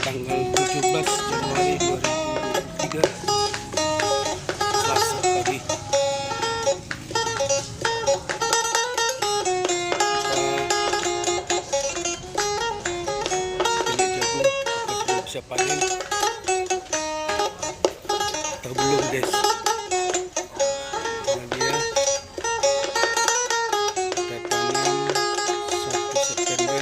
tanggal 17 Januari 2023, Selasa pagi. Kita pilih jagung, apakah sudah bisa panen atau belum, guys. Nah, dia kita tanam 1 September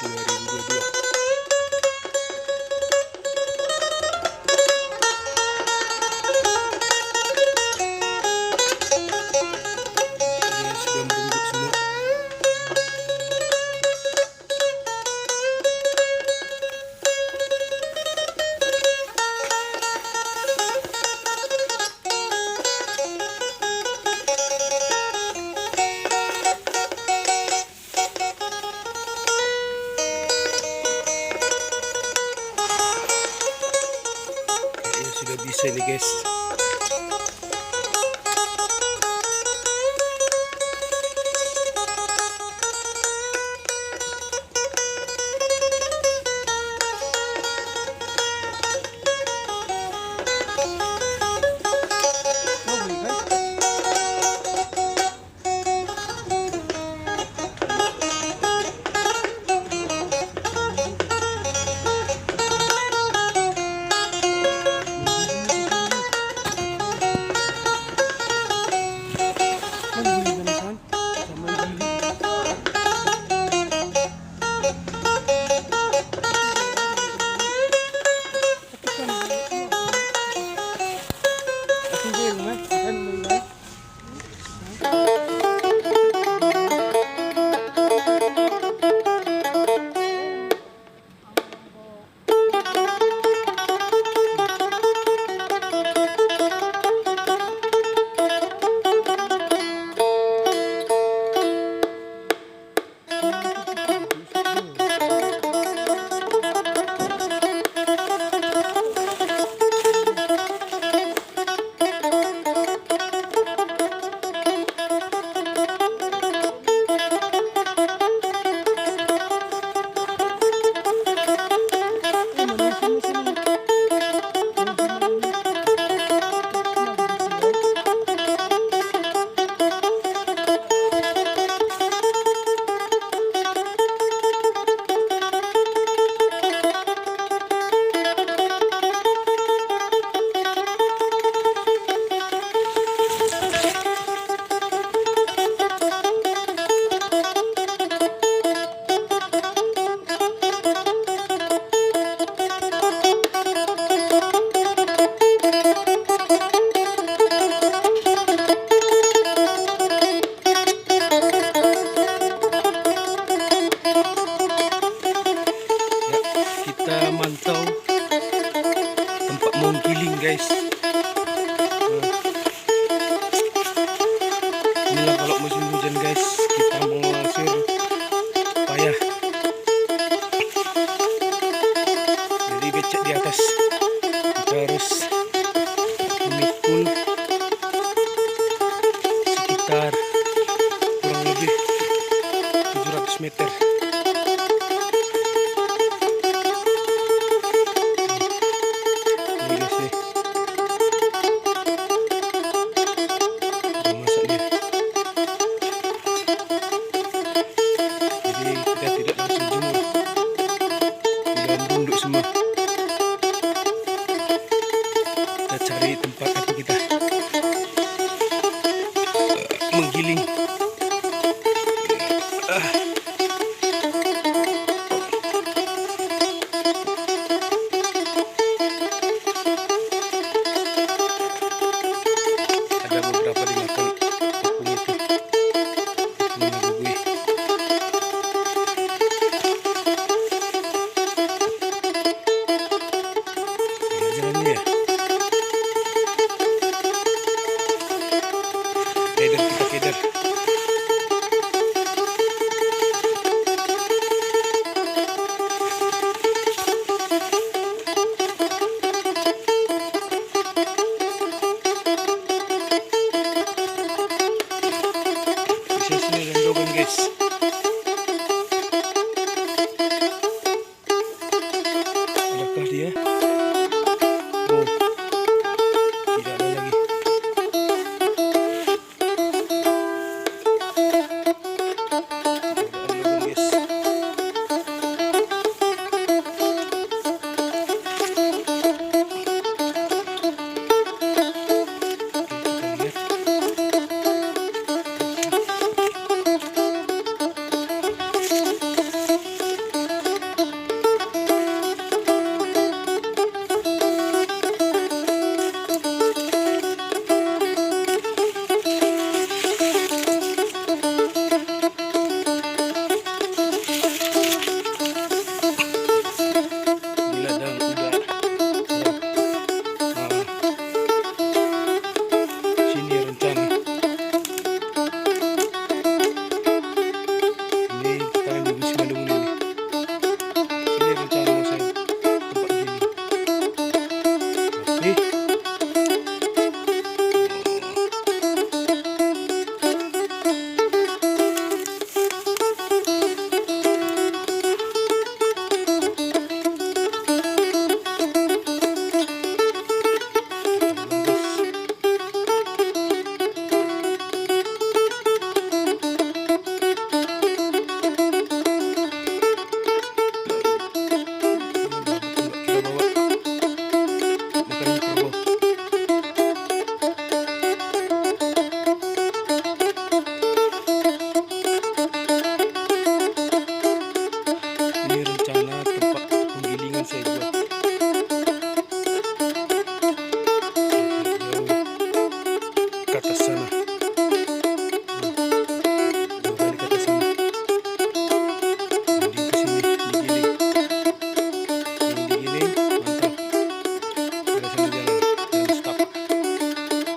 2022. Dia sudah merembuk semua. Kayaknya sudah bisa nih, guys. Kita mantau tempat menggiling, guys. Inilah kalau musim hujan, guys, kita mengusir payah. Jadi becek di atas, kita harus memikul sekitar kurang lebih 700 meter. Semua kita cari tempat apa kita menggiling. Landing ke sini, digiling. Ini digiling, mantap. Dari sana jalan, dan stop. Dari tulang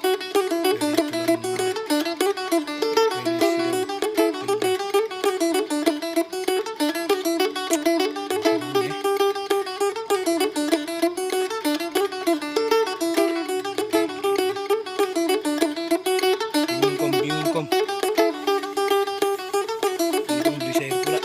ini sudah bingung kom. Bingung beli air pula.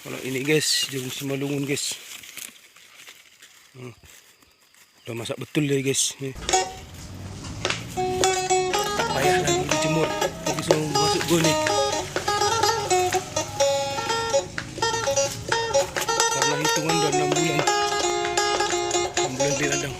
Kalau ini guys, jagung Simalungun guys. Udah masak betul ya guys. Nih. Tak payah lagi dijemur, langsung masuk goni. Karena hitungan udah 6 bulan. 6 bulan di ladang.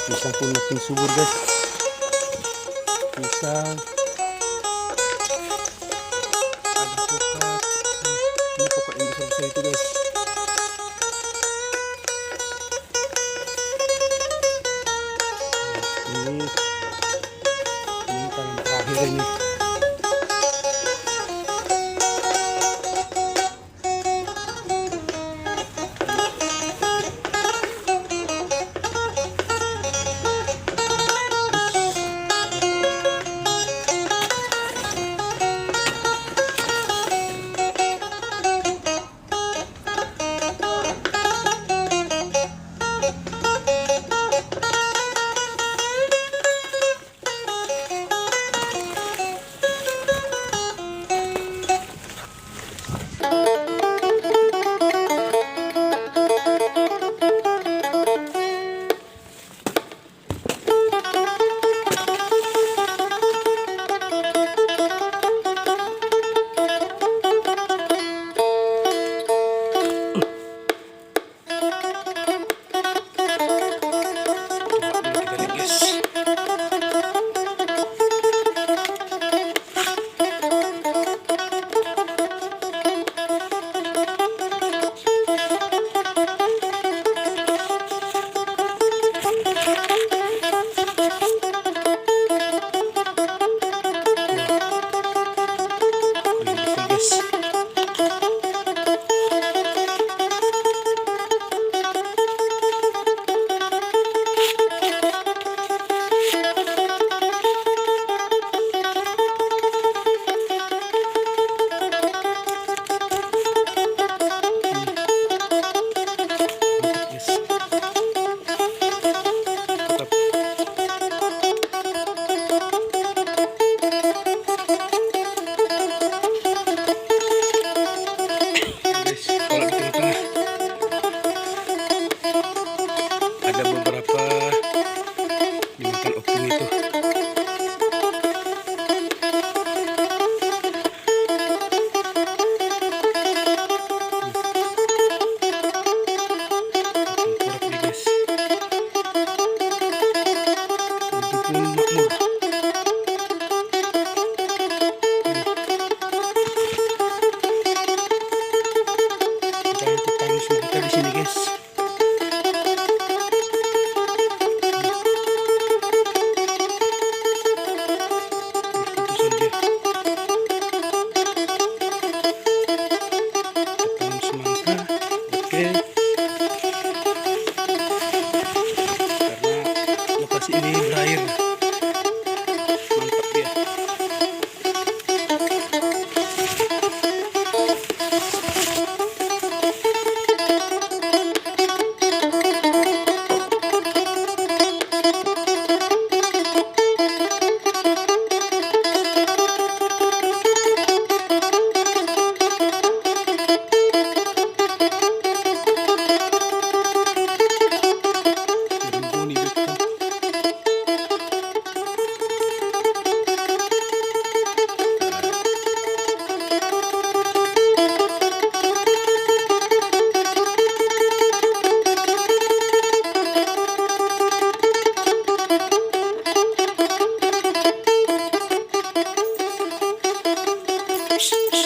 Pisang pun makin subur guys. Pisang ada pokat. Ini pokok yang besar-besar itu guys. Ini tangan terakhir ini.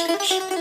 Shh, shh.